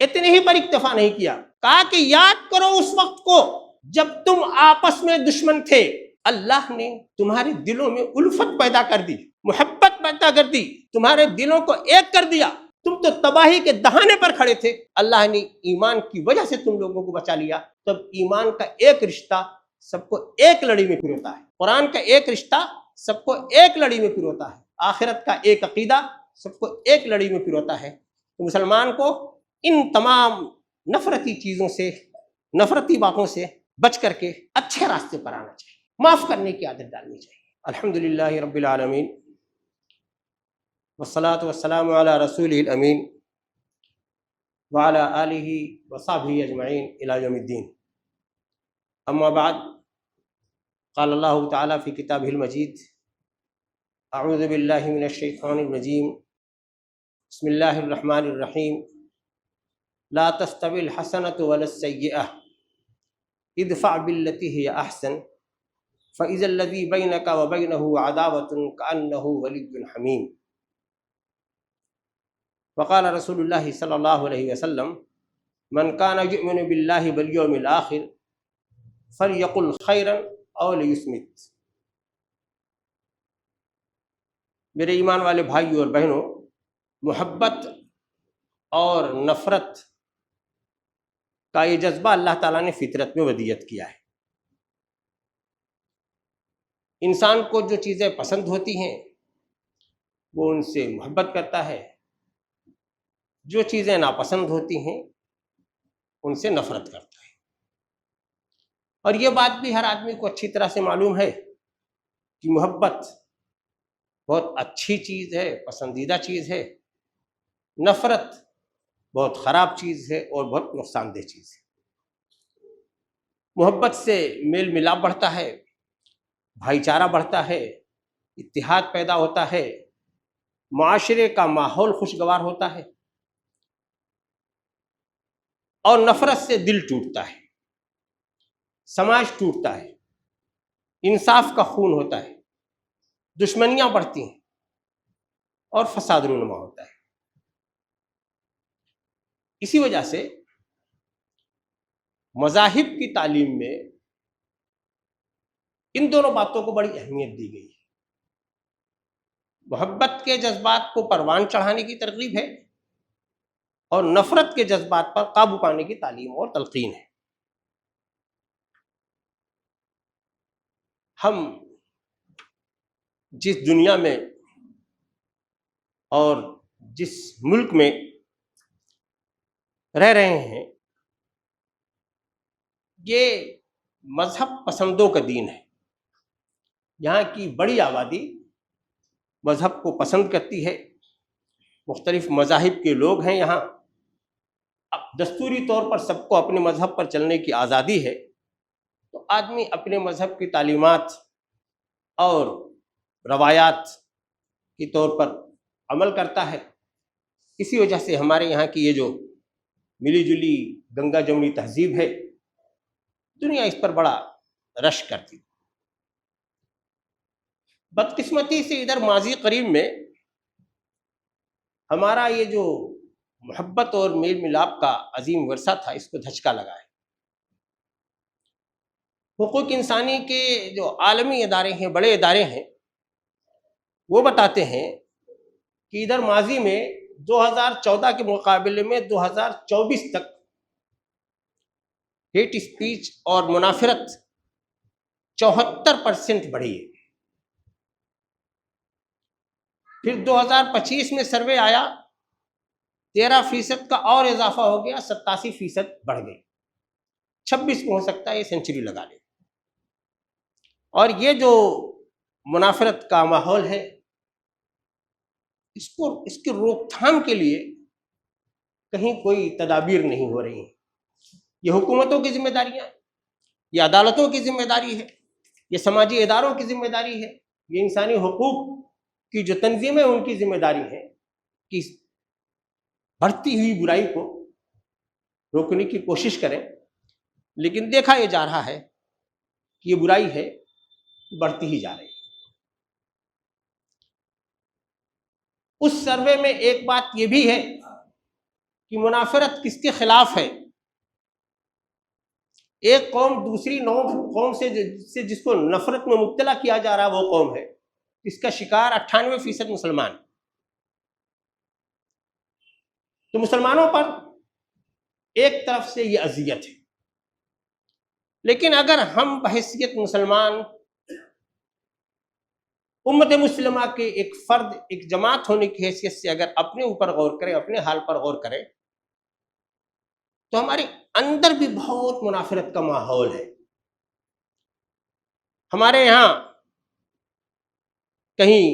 اتنے ہی پر اکتفا نہیں کیا، کہا کہ یاد کرو اس وقت کو جب تم آپس میں دشمن تھے، اللہ نے تمہارے دلوں میں الفت پیدا کر دی، محبت پیدا کر دی، تمہارے دلوں کو ایک کر دیا، تم تو تباہی کے دہانے پر کھڑے تھے، اللہ نے ایمان کی وجہ سے تم لوگوں کو بچا لیا۔ تب ایمان کا ایک رشتہ سب کو ایک لڑی میں پروتا ہے، قرآن کا ایک رشتہ سب کو ایک لڑی میں پروتا ہے، آخرت کا ایک عقیدہ سب کو ایک لڑی میں پروتا ہے۔ تو مسلمان کو ان تمام نفرتی چیزوں سے، نفرتی باتوں سے بچ کر کے اچھے راستے پر آنا چاہیے، معاف کرنے کی عادت ڈالنی چاہیے۔ الحمدللہ رب العالمین والصلاة والسلام علی رسولہ الامین وعلی آلہ وصحبہ اجمعین الی یوم الدین۔ اما بعد، قال اللہ تعالی فی کتابہ المجید اعوذ باللہ من الشیطان الرجیم بسم اللہ الرحمن الرحیم لا تستوی الحسنۃ ولا السیئۃ ادفع باللتی ہی احسن فاذا الذی بینک وبینہ عداوۃ کأنہ ولی حمیم۔ وقال رسول اللہ صلی اللہ علیہ وسلم من کان یؤمن باللہ والیوم الآخر فلیقل خیرا او لیصمت۔ میرے ایمان والے بھائیوں اور بہنوں، محبت اور نفرت کا یہ جذبہ اللہ تعالیٰ نے فطرت میں ودیت کیا ہے۔ انسان کو جو چیزیں پسند ہوتی ہیں وہ ان سے محبت کرتا ہے، جو چیزیں ناپسند ہوتی ہیں ان سے نفرت کرتا ہے۔ اور یہ بات بھی ہر آدمی کو اچھی طرح سے معلوم ہے کہ محبت بہت اچھی چیز ہے، پسندیدہ چیز ہے، نفرت بہت خراب چیز ہے اور بہت نقصان دہ چیز ہے۔ محبت سے میل ملاپ بڑھتا ہے، بھائی چارہ بڑھتا ہے، اتحاد پیدا ہوتا ہے، معاشرے کا ماحول خوشگوار ہوتا ہے، اور نفرت سے دل ٹوٹتا ہے، سماج ٹوٹتا ہے، انصاف کا خون ہوتا ہے، دشمنیاں بڑھتی ہیں اور فساد رونما ہوتا ہے۔ اسی وجہ سے مذاہب کی تعلیم میں ان دونوں باتوں کو بڑی اہمیت دی گئی ہے۔ محبت کے جذبات کو پروان چڑھانے کی ترغیب ہے اور نفرت کے جذبات پر قابو پانے کی تعلیم اور تلقین ہے۔ ہم جس دنیا میں اور جس ملک میں رہ رہے ہیں، یہ مذہب پسندوں کا دین ہے۔ یہاں کی بڑی آبادی مذہب کو پسند کرتی ہے، مختلف مذاہب کے لوگ ہیں یہاں۔ اب دستوری طور پر سب کو اپنے مذہب پر چلنے کی آزادی ہے، تو آدمی اپنے مذہب کی تعلیمات اور روایات کے طور پر عمل کرتا ہے۔ اسی وجہ سے ہمارے یہاں کی یہ جو ملی جلی گنگا جمنی تہذیب ہے، دنیا اس پر بڑا رش کرتی۔ بدقسمتی سے ادھر ماضی قریب میں ہمارا یہ جو محبت اور میل ملاپ کا عظیم ورثہ تھا، اس کو دھچکا لگا ہے۔ حقوق انسانی کے جو عالمی ادارے ہیں، بڑے ادارے ہیں، وہ بتاتے ہیں کہ ادھر ماضی میں 2014 کے مقابلے میں 2024 تک ہیٹ اسپیچ اور منافرت 74% بڑھی ہے۔ پھر 2025 میں سروے آیا، 13% کا اور اضافہ ہو گیا، 87% بڑھ گئی۔ 26 میں ہو سکتا ہے یہ سینچری لگا لے۔ اور یہ جو منافرت کا ماحول ہے، اس کی روک تھام کے لیے کہیں کوئی تدابیر نہیں ہو رہی ہیں۔ یہ حکومتوں کی ذمہ داریاں ہیں، یہ عدالتوں کی ذمہ داری ہے، یہ سماجی اداروں کی ذمہ داری ہے، یہ انسانی حقوق کی جو تنظیمیں ان کی ذمہ داری ہے کہ بڑھتی ہوئی برائی کو روکنے کی کوشش کریں۔ لیکن دیکھا یہ جا رہا ہے کہ یہ برائی ہے، بڑھتی ہی جا رہی ہے۔ اس سروے میں ایک بات یہ بھی ہے کہ منافرت کس کے خلاف ہے. ایک قوم دوسری قوم سے جس کو نفرت میں مبتلا کیا جا رہا ہے وہ قوم ہے اس کا شکار 98% مسلمان. تو مسلمانوں پر ایک طرف سے یہ اذیت ہے، لیکن اگر ہم بحیثیت مسلمان امت مسلمہ کے ایک فرد، ایک جماعت ہونے کی حیثیت سے اگر اپنے اوپر غور کریں، اپنے حال پر غور کریں، تو ہمارے اندر بھی بہت منافرت کا ماحول ہے. ہمارے یہاں کہیں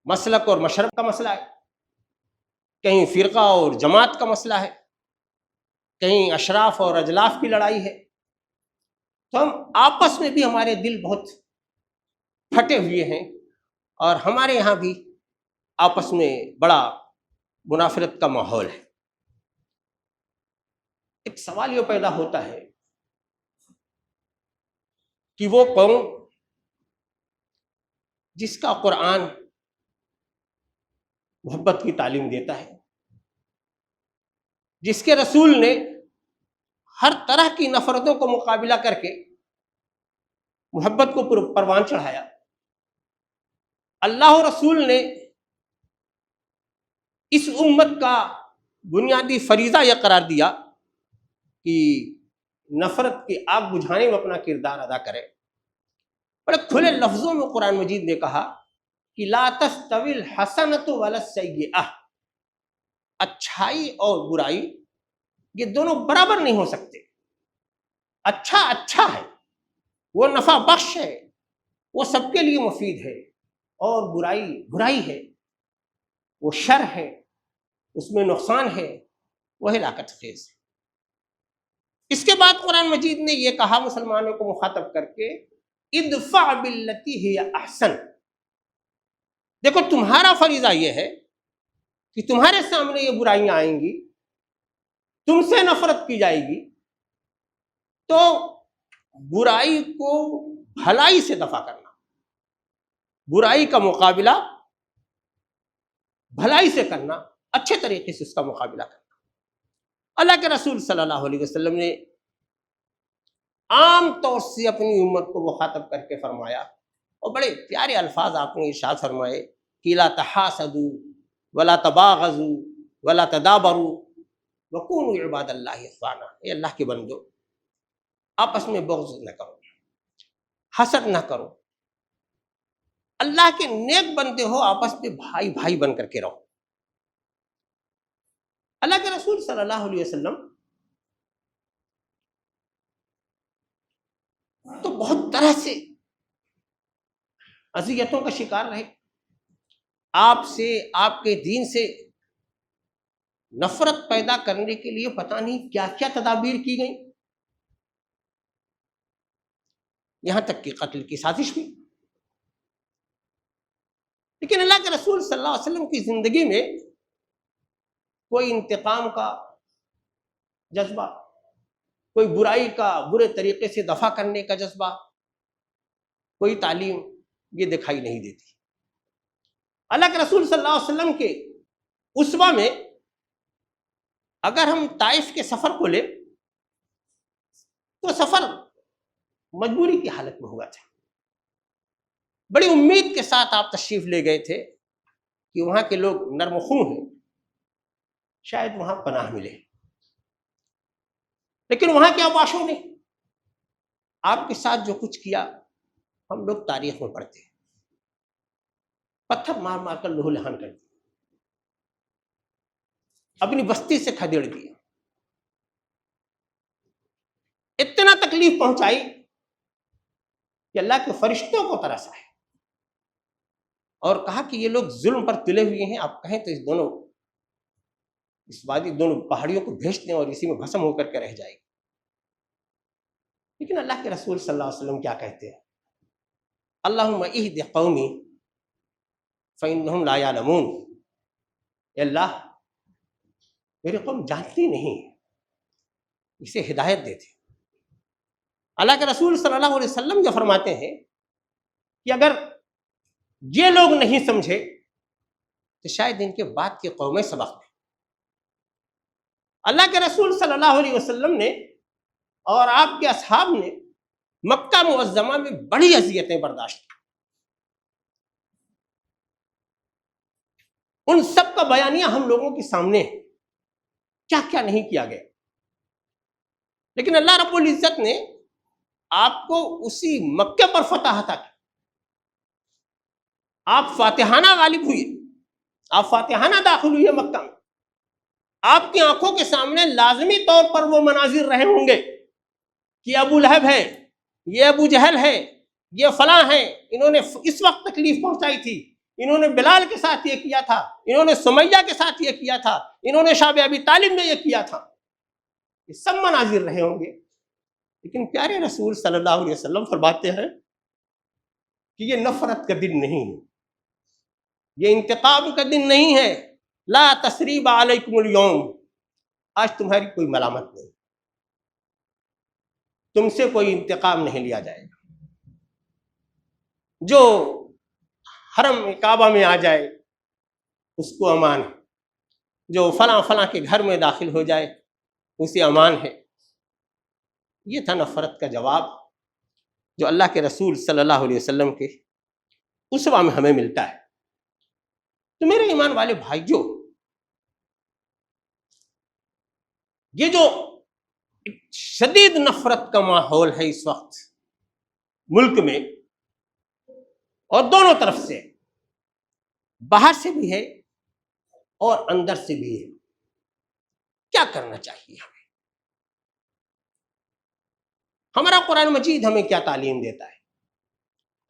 مسلک اور مشرب کا مسئلہ ہے، کہیں فرقہ اور جماعت کا مسئلہ ہے، کہیں اشراف اور اجلاف کی لڑائی ہے. تو ہم آپس میں بھی ہمارے دل بہت پھٹے ہوئے ہیں، اور ہمارے یہاں بھی آپس میں بڑا منافرت کا ماحول ہے. ایک سوال یہ پیدا ہوتا ہے کہ وہ قوم جس کا قرآن محبت کی تعلیم دیتا ہے، جس کے رسول نے ہر طرح کی نفرتوں کو مقابلہ کر کے محبت کو پروان چڑھایا، اللہ و رسول نے اس امت کا بنیادی فریضہ یہ قرار دیا کہ نفرت کی آگ بجھانے میں اپنا کردار ادا کرے. بڑے کھلے لفظوں میں قرآن مجید نے کہا کہ لا تستوی الحسنۃ ولا السیئۃ، اچھائی اور برائی یہ دونوں برابر نہیں ہو سکتے. اچھا اچھا ہے، وہ نفع بخش ہے، وہ سب کے لیے مفید ہے، اور برائی برائی ہے، وہ شر ہے، اس میں نقصان ہے، وہ ہلاکت خیز ہے. اس کے بعد قرآن مجید نے یہ کہا مسلمانوں کو مخاطب کر کے ادفع باللتی ہی احسن. دیکھو تمہارا فریضہ یہ ہے کہ تمہارے سامنے یہ برائیاں آئیں گی، تم سے نفرت کی جائے گی، تو برائی کو بھلائی سے دفع کرنا، برائی کا مقابلہ بھلائی سے کرنا، اچھے طریقے سے اس کا مقابلہ کرنا. اللہ کے رسول صلی اللہ علیہ وسلم نے عام طور سے اپنی امت کو مخاطب کر کے فرمایا، اور بڑے پیارے الفاظ آپ نے ارشاد فرمائے کہ لا تحاسدوا ولا تباغضوا ولا تدابروا وکونوا عباد اللہ اخوانا. اے اللہ کے بندو، آپس میں بغض نہ کرو، حسد نہ کرو، اللہ کے نیک بندے ہو، آپس میں بھائی بھائی بن کر کے رہو. اللہ کے رسول صلی اللہ علیہ وسلم تو بہت طرح سے اذیتوں کا شکار رہے. آپ سے، آپ کے دین سے نفرت پیدا کرنے کے لیے پتہ نہیں کیا کیا تدابیر کی گئی، یہاں تک کہ قتل کی سازش بھی. لیکن اللہ کے رسول صلی اللہ علیہ وسلم کی زندگی میں کوئی انتقام کا جذبہ، کوئی برائی کا برے طریقے سے دفع کرنے کا جذبہ، کوئی تعلیم یہ دکھائی نہیں دیتی. اللہ کے رسول صلی اللہ علیہ وسلم کے اسوہ میں اگر ہم طائف کے سفر کو لیں تو سفر مجبوری کی حالت میں ہوا تھا. بڑی امید کے ساتھ آپ تشریف لے گئے تھے کہ وہاں کے لوگ نرم خوں ہیں، شاید وہاں پناہ ملے. لیکن وہاں کے عواشوں نے آپ کے ساتھ جو کچھ کیا ہم لوگ تاریخ میں پڑھتے ہیں. پتھر مار مار کر لہو لہان کر دیا، اپنی بستی سے کھدیڑ دیا، اتنا تکلیف پہنچائی کہ اللہ کے فرشتوں کو ترس آئے اور کہا کہ یہ لوگ ظلم پر تلے ہوئے ہیں، آپ کہیں تو اس وادی دونوں پہاڑیوں کو بھیج دیں اور اسی میں بھسم ہو کر کے رہ جائے گی. لیکن اللہ کے رسول صلی اللہ علیہ وسلم کیا کہتے ہیں؟ اللہم اہد قومی فإنہم لا یعلمون. اے اللہ میری قوم جانتی نہیں، اسے ہدایت دیتے. اللہ کے رسول صلی اللہ علیہ وسلم جو فرماتے ہیں کہ اگر یہ لوگ نہیں سمجھے تو شاید ان کے بعد کی قومیں سبق دیں۔ اللہ کے رسول صلی اللہ علیہ وسلم نے اور آپ کے اصحاب نے مکہ معظمہ میں بڑی اذیتیں برداشت کی، ان سب کا بیانیہ ہم لوگوں کے سامنے ہے، کیا کیا نہیں کیا گیا، لیکن اللہ رب العزت نے آپ کو اسی مکہ پر فتح عطا کی، آپ فاتحانہ غالب ہوئے، آپ فاتحانہ داخل ہوئے مکہ میں، آپ کی آنکھوں کے سامنے لازمی طور پر وہ مناظر رہے ہوں گے کہ ابو لہب ہے، یہ ابو جہل ہے، یہ فلاں ہے، انہوں نے اس وقت تکلیف پہنچائی تھی، انہوں نے بلال کے ساتھ یہ کیا تھا، انہوں نے سمیہ کے ساتھ یہ کیا تھا، انہوں نے شعب ابی طالب میں یہ کیا تھا، یہ سب مناظر رہے ہوں گے۔ لیکن پیارے رسول صلی اللہ علیہ وسلم فرماتے ہیں کہ یہ نفرت کا دن نہیں ہے، یہ انتقام کا دن نہیں ہے، لا تثریب علیکم اليوم، آج تمہاری کوئی ملامت نہیں، تم سے کوئی انتقام نہیں لیا جائے گا، جو حرم کعبہ میں آ جائے اس کو امان ہے، جو فلاں فلاں کے گھر میں داخل ہو جائے اسے امان ہے۔ یہ تھا نفرت کا جواب جو اللہ کے رسول صلی اللہ علیہ وسلم کے اسوہ میں ہمیں ملتا ہے۔ تو میرے ایمان والے بھائیوں، یہ جو شدید نفرت کا ماحول ہے اس وقت ملک میں، اور دونوں طرف سے، باہر سے بھی ہے اور اندر سے بھی ہے، کیا کرنا چاہیے ہمیں؟ ہمارا قرآن مجید ہمیں کیا تعلیم دیتا ہے؟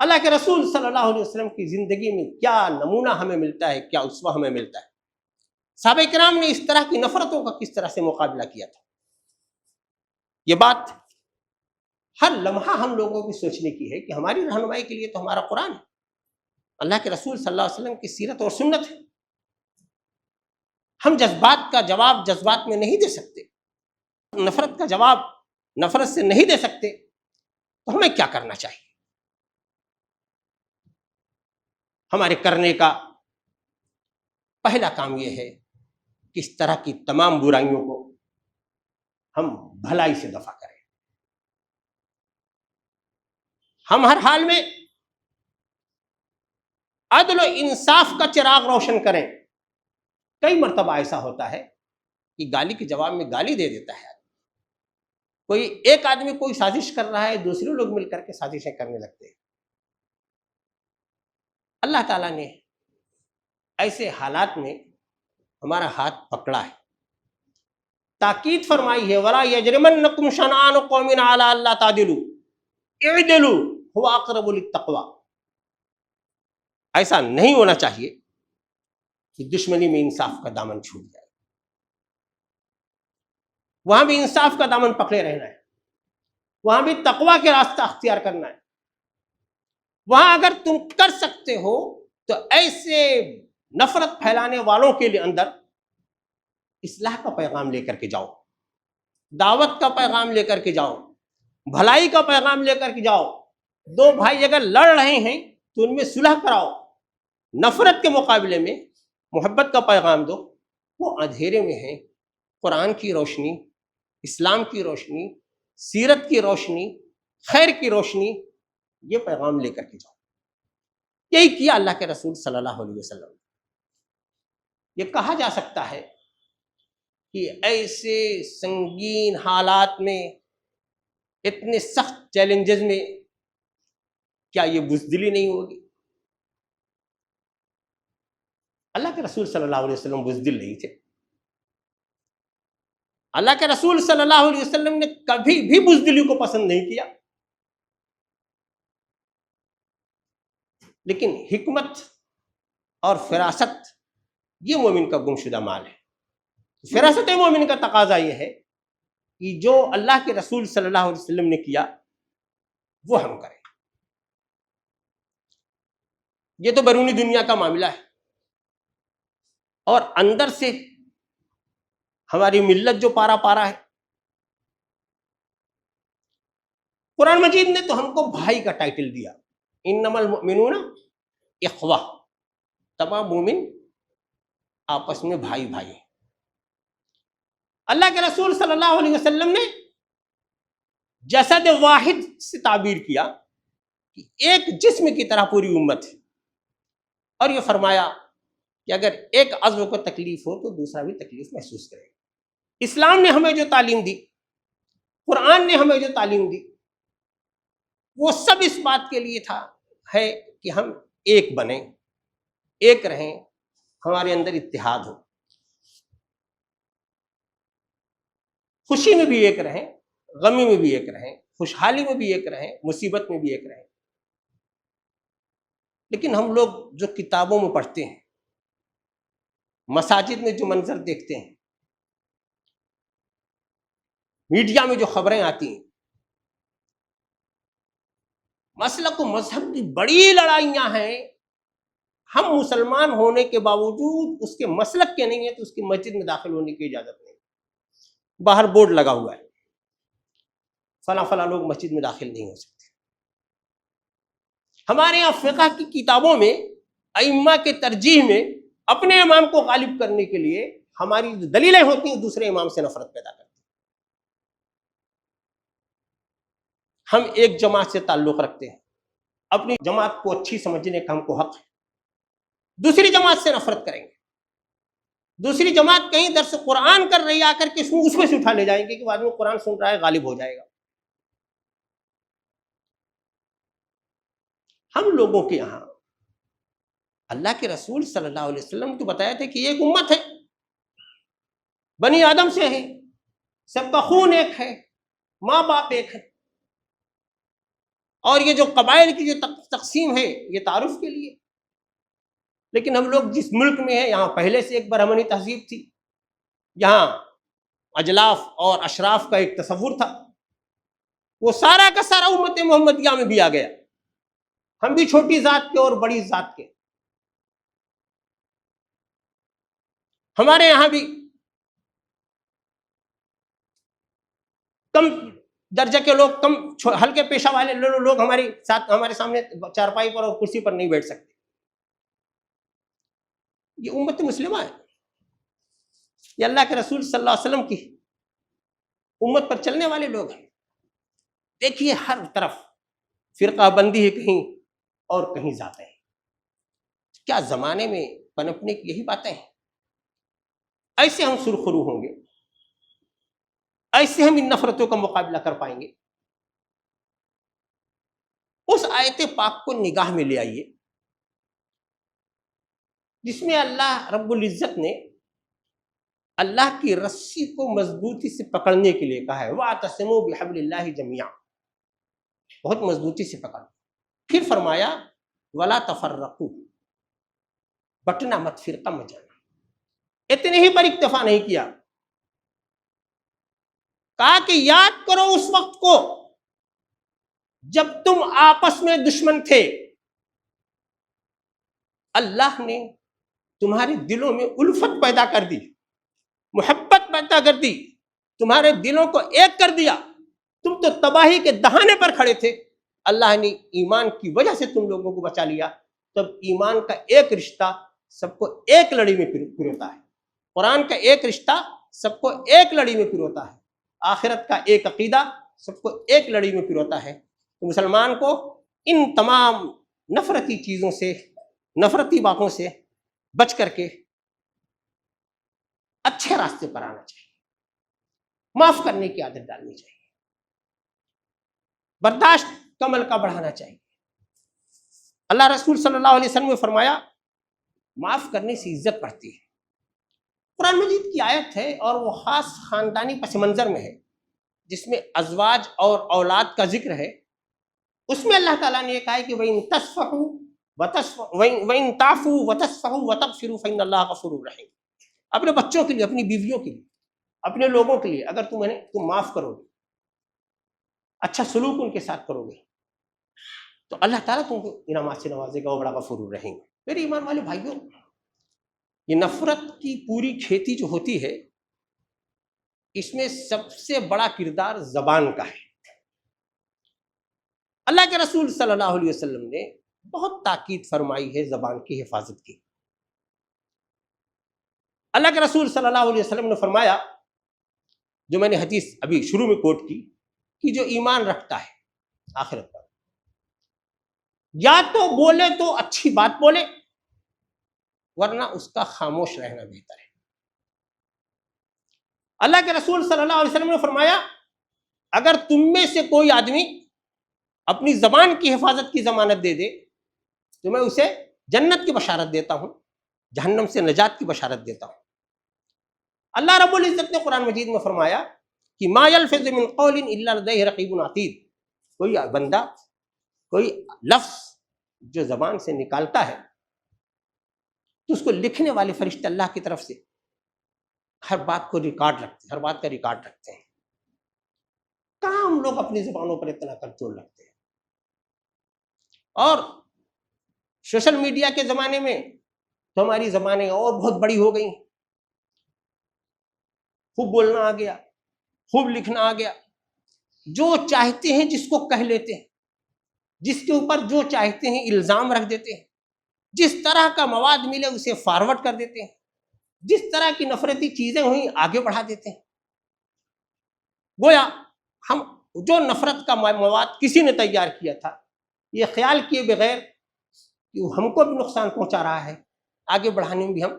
اللہ کے رسول صلی اللہ علیہ وسلم کی زندگی میں کیا نمونہ ہمیں ملتا ہے، کیا اسوہ ہمیں ملتا ہے؟ صحابہ کرام نے اس طرح کی نفرتوں کا کس طرح سے مقابلہ کیا تھا؟ یہ بات ہر لمحہ ہم لوگوں کی سوچنے کی ہے کہ ہماری رہنمائی کے لیے تو ہمارا قرآن ہے، اللہ کے رسول صلی اللہ علیہ وسلم کی سیرت اور سنت ہے۔ ہم جذبات کا جواب جذبات میں نہیں دے سکتے، نفرت کا جواب نفرت سے نہیں دے سکتے، تو ہمیں کیا کرنا چاہیے؟ ہمارے کرنے کا پہلا کام یہ ہے کہ اس طرح کی تمام برائیوں کو ہم بھلائی سے دفع کریں، ہم ہر حال میں عدل و انصاف کا چراغ روشن کریں۔ کئی مرتبہ ایسا ہوتا ہے کہ گالی کے جواب میں گالی دے دیتا ہے، کوئی ایک آدمی کوئی سازش کر رہا ہے، دوسرے لوگ مل کر کے سازشیں کرنے لگتے ہیں۔ اللہ تعالیٰ نے ایسے حالات میں ہمارا ہاتھ پکڑا ہے، تاکید فرمائی ہے، وَلَا يَجْرِمَنَّكُمْ شَنَآنُ قَوْمٍ عَلَىٰ أَلَّا تَعْدِلُوا اعْدِلُوا هُوَ أَقْرَبُ لِلتَّقْوَىٰ۔ ایسا نہیں ہونا چاہیے کہ دشمنی میں انصاف کا دامن چھوٹ جائے، وہاں بھی انصاف کا دامن پکڑے رہنا ہے، وہاں بھی تقویٰ کے راستہ اختیار کرنا ہے۔ وہاں اگر تم کر سکتے ہو تو ایسے نفرت پھیلانے والوں کے لیے اندر اصلاح کا پیغام لے کر کے جاؤ، دعوت کا پیغام لے کر کے جاؤ، بھلائی کا پیغام لے کر کے جاؤ۔ دو بھائی اگر لڑ رہے ہیں تو ان میں صلح کراؤ، نفرت کے مقابلے میں محبت کا پیغام دو۔ وہ اندھیرے میں ہیں، قرآن کی روشنی، اسلام کی روشنی، سیرت کی روشنی، خیر کی روشنی، یہ پیغام لے کر کے جاؤ۔ یہی کیا اللہ کے رسول صلی اللہ علیہ وسلم۔ یہ کہا جا سکتا ہے کہ ایسے سنگین حالات میں، اتنے سخت چیلنجز میں، کیا یہ بزدلی نہیں ہوگی؟ اللہ کے رسول صلی اللہ علیہ وسلم بزدل نہیں تھے۔ اللہ کے رسول صلی اللہ علیہ وسلم نے کبھی بھی بزدلی کو پسند نہیں کیا، لیکن حکمت اور فراست یہ مومن کا گمشدہ مال ہے۔ فراست مومن کا تقاضا یہ ہے کہ جو اللہ کے رسول صلی اللہ علیہ وسلم نے کیا وہ ہم کریں۔ یہ تو بیرونی دنیا کا معاملہ ہے، اور اندر سے ہماری ملت جو پارا پارا ہے، قرآن مجید نے تو ہم کو بھائی کا ٹائٹل دیا، انما المؤمنون اخوہ، تمام مومن آپس میں بھائی بھائی ہیں۔ اللہ کے رسول صلی اللہ علیہ وسلم نے جسد واحد سے تعبیر کیا کہ ایک جسم کی طرح پوری امت ہے، اور یہ فرمایا کہ اگر ایک عضو کو تکلیف ہو تو دوسرا بھی تکلیف محسوس کرے۔ اسلام نے ہمیں جو تعلیم دی، قرآن نے ہمیں جو تعلیم دی، وہ سب اس بات کے لیے ہے کہ ہم ایک بنیں، ایک رہیں، ہمارے اندر اتحاد ہو، خوشی میں بھی ایک رہیں، غمی میں بھی ایک رہیں، خوشحالی میں بھی ایک رہیں، مصیبت میں بھی ایک رہیں۔ لیکن ہم لوگ جو کتابوں میں پڑھتے ہیں، مساجد میں جو منظر دیکھتے ہیں، میڈیا میں جو خبریں آتی ہیں، مسلک و مذہب کی بڑی لڑائیاں ہیں، ہم مسلمان ہونے کے باوجود اس کے مسلک کے نہیں ہیں تو اس کی مسجد میں داخل ہونے کی اجازت نہیں۔ باہر بورڈ لگا ہوا ہے، فلاں فلاں لوگ مسجد میں داخل نہیں ہو سکتے۔ ہمارے یہاں فقہ کی کتابوں میں ائمہ کے ترجیح میں اپنے امام کو غالب کرنے کے لیے ہماری جو دلیلیں ہوتی ہیں دوسرے امام سے نفرت پیدا کرتی ہیں۔ ہم ایک جماعت سے تعلق رکھتے ہیں، اپنی جماعت کو اچھی سمجھنے کا ہم کو حق ہے، دوسری جماعت سے نفرت کریں گے، دوسری جماعت کہیں درس قرآن کر رہی آ کر کے اس میں سے اٹھا لے جائیں گے کہ آدمی قرآن سن رہا ہے غالب ہو جائے گا۔ ہم لوگوں کے یہاں اللہ کے رسول صلی اللہ علیہ وسلم نے تو بتایا تھا کہ ایک امت ہے، بنی آدم سے ہے، سب کا خون ایک ہے، ماں باپ ایک ہے، اور یہ جو قبائل کی جو تقسیم ہے یہ تعارف کے لیے۔ لیکن ہم لوگ جس ملک میں ہیں یہاں پہلے سے ایک برہمنی تہذیب تھی، یہاں اجلاف اور اشراف کا ایک تصور تھا، وہ سارا کا سارا امت محمدیہ میں بھی آ گیا۔ ہم بھی چھوٹی ذات کے اور بڑی ذات کے، ہمارے یہاں بھی کم درجہ کے لوگ، کم ہلکے پیشہ والے لوگ ہمارے سامنے چارپائی پر اور کرسی پر نہیں بیٹھ سکتے۔ یہ امت مسلمہ ہے، یہ اللہ کے رسول صلی اللہ علیہ وسلم کی امت پر چلنے والے لوگ ہیں۔ دیکھیے ہر طرف فرقہ بندی ہے، کہیں اور کہیں ذاتیں ہیں۔ کیا زمانے میں پنپنے کی یہی باتیں ہیں؟ ایسے ہم سرخرو ہوں گے، ایسے ہم ان نفرتوں کا مقابلہ کر پائیں گے۔ اس آیت پاک کو نگاہ میں لے آئیے جس میں اللہ رب العزت نے اللہ کی رسی کو مضبوطی سے پکڑنے کے لیے کہا ہے، وَاعْتَصِمُوا بِحَبْلِ اللَّهِ جَمِيعًا، بہت مضبوطی سے پکڑ۔ پھر فرمایا وَلَا تَفَرَّقُوا، بٹنا مت، فرقہ مت جانا۔ اتنے ہی پر اکتفا نہیں کیا، کہا کہ یاد کرو اس وقت کو جب تم آپس میں دشمن تھے، اللہ نے تمہارے دلوں میں الفت پیدا کر دی، محبت پیدا کر دی، تمہارے دلوں کو ایک کر دیا۔ تم تو تباہی کے دہانے پر کھڑے تھے، اللہ نے ایمان کی وجہ سے تم لوگوں کو بچا لیا۔ تب ایمان کا ایک رشتہ سب کو ایک لڑی میں پروتا ہے، قرآن کا ایک رشتہ سب کو ایک لڑی میں پروتا ہے، آخرت کا ایک عقیدہ سب کو ایک لڑی میں پروتا ہے۔ تو مسلمان کو ان تمام نفرتی چیزوں سے، نفرتی باتوں سے بچ کر کے اچھے راستے پر آنا چاہیے، معاف کرنے کی عادت ڈالنی چاہیے، برداشت کا ملکہ بڑھانا چاہیے۔ اللہ رسول صلی اللہ علیہ وسلم نے فرمایا معاف کرنے سے عزت بڑھتی ہے۔ قرآن مجید کی آیت ہے اور وہ خاص خاندانی پس منظر میں ہے جس میں ازواج اور اولاد کا ذکر ہے۔ اس میں اللہ تعالیٰ نے یہ کہا ہے کہ وَإِن تَصْفَحُوا وَإِن تَعْفُوا وَتَصْفَحُوا وَتَغْفِرُوا فَإِنَّ اللَّهَ غَفُورٌ رَحِيمٌ۔ اپنے بچوں کے لیے، اپنی بیویوں کے لیے، اپنے لوگوں کے لیے اگر تم معاف کرو گے، اچھا سلوک ان کے ساتھ کرو گے تو اللہ تعالیٰ تم کو انعامات سے نوازے گا، وہ بڑا غفور الرحیم۔ میرے ایمان والے بھائیوں، یہ نفرت کی پوری کھیتی جو ہوتی ہے اس میں سب سے بڑا کردار زبان کا ہے۔ اللہ کے رسول صلی اللہ علیہ وسلم نے بہت تاکید فرمائی ہے زبان کی حفاظت کی۔ اللہ کے رسول صلی اللہ علیہ وسلم نے فرمایا، جو میں نے حدیث ابھی شروع میں کوٹ کی، کہ جو ایمان رکھتا ہے آخرت پر، یا تو بولے تو اچھی بات بولے، ورنہ اس کا خاموش رہنا بہتر ہے۔ اللہ کے رسول صلی اللہ علیہ وسلم نے فرمایا، اگر تم میں سے کوئی آدمی اپنی زبان کی حفاظت کی ضمانت دے دے تو میں اسے جنت کی بشارت دیتا ہوں، جہنم سے نجات کی بشارت دیتا ہوں۔ اللہ رب العزت نے قرآن مجید میں فرمایا کہ ما یلفظ من قول الا لدیہ رقیب عتید، کوئی بندہ کوئی لفظ جو زبان سے نکالتا ہے تو اس کو لکھنے والے فرشتے اللہ کی طرف سے ہر بات کو ریکارڈ رکھتے ہیں، ہر بات کا ریکارڈ رکھتے ہیں۔ کہاں ہم لوگ اپنی زبانوں پر اتنا کنٹرول رکھتے ہیں؟ اور سوشل میڈیا کے زمانے میں تو ہماری زبانیں اور بہت بڑی ہو گئی، خوب بولنا آ گیا، خوب لکھنا آ گیا، جو چاہتے ہیں جس کو کہہ لیتے ہیں، جس کے اوپر جو چاہتے ہیں الزام رکھ دیتے ہیں، جس طرح کا مواد ملے اسے فارورڈ کر دیتے ہیں، جس طرح کی نفرتی چیزیں ہوئیں آگے بڑھا دیتے ہیں۔ گویا ہم جو نفرت کا مواد کسی نے تیار کیا تھا، یہ خیال کیے بغیر کہ وہ ہم کو بھی نقصان پہنچا رہا ہے، آگے بڑھانے میں بھی ہم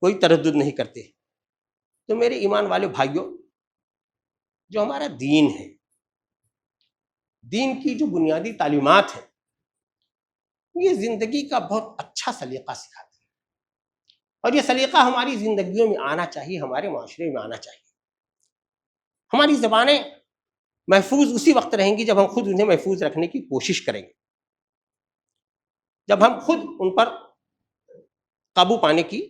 کوئی تردد نہیں کرتے۔ تو میرے ایمان والے بھائیوں، جو ہمارا دین ہے، دین کی جو بنیادی تعلیمات ہیں، یہ زندگی کا بہت اچھا سلیقہ سکھاتی ہے، اور یہ سلیقہ ہماری زندگیوں میں آنا چاہیے، ہمارے معاشرے میں آنا چاہیے۔ ہماری زبانیں محفوظ اسی وقت رہیں گی جب ہم خود انہیں محفوظ رکھنے کی کوشش کریں گے، جب ہم خود ان پر قابو پانے کی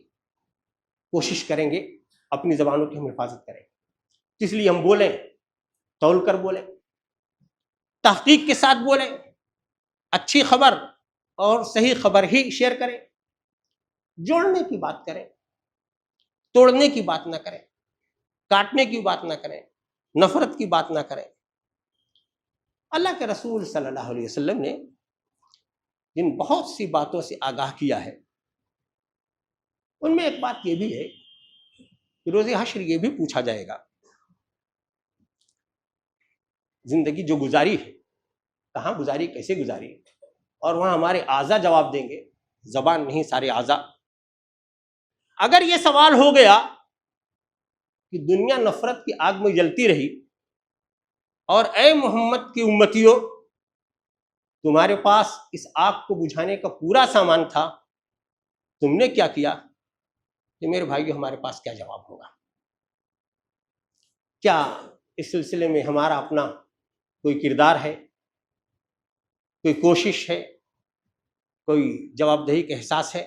کوشش کریں گے، اپنی زبانوں کی ہم حفاظت کریں گے۔ اس لیے ہم بولیں، تول کر بولیں، تحقیق کے ساتھ بولیں، اچھی خبر اور صحیح خبر ہی شیئر کریں، جوڑنے کی بات کریں، توڑنے کی بات نہ کریں، کاٹنے کی بات نہ کریں، نفرت کی بات نہ کریں۔ اللہ کے رسول صلی اللہ علیہ وسلم نے جن بہت سی باتوں سے آگاہ کیا ہے، ان میں ایک بات یہ بھی ہے کہ روز حشر یہ بھی پوچھا جائے گا، زندگی جو گزاری ہے کہاں گزاری، کیسے گزاری، اور وہاں ہمارے اعضا جواب دیں گے، زبان نہیں سارے اعضا۔ اگر یہ سوال ہو گیا کہ دنیا نفرت کی آگ میں جلتی رہی اور اے محمد کی امتیوں تمہارے پاس اس آگ کو بجھانے کا پورا سامان تھا، تم نے کیا کیا؟ کہ میرے بھائیو، ہمارے پاس کیا جواب ہوگا؟ کیا اس سلسلے میں ہمارا اپنا کوئی کردار ہے، کوئی کوشش ہے، کوئی جواب دہی کا احساس ہے؟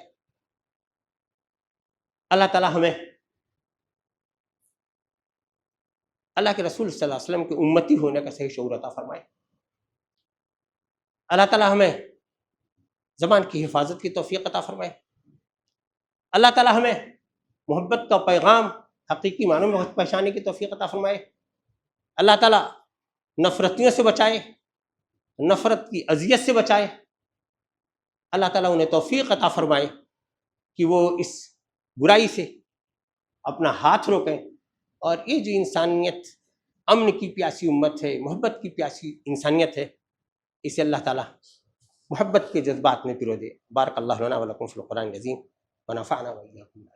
اللہ تعالیٰ ہمیں اللہ کے رسول صلی اللہ علیہ وسلم کے امتی ہونے کا صحیح شعور عطا فرمائے۔ اللہ تعالیٰ ہمیں زبان کی حفاظت کی توفیق عطا فرمائے۔ اللہ تعالیٰ ہمیں محبت کا پیغام حقیقی معنوں میں پہچانے کی توفیق عطا فرمائے۔ اللہ تعالیٰ نفرتیوں سے بچائے، نفرت کی اذیت سے بچائے۔ اللہ تعالیٰ انہیں توفیق عطا فرمائے کہ وہ اس برائی سے اپنا ہاتھ روکیں، اور یہ جو انسانیت امن کی پیاسی امت ہے، محبت کی پیاسی انسانیت ہے، اسے اللہ تعالیٰ محبت کے جذبات میں پرو دے۔ بارک اللہ لنا ولکم فی القرآن العظیم ونفعنا وإیاکم۔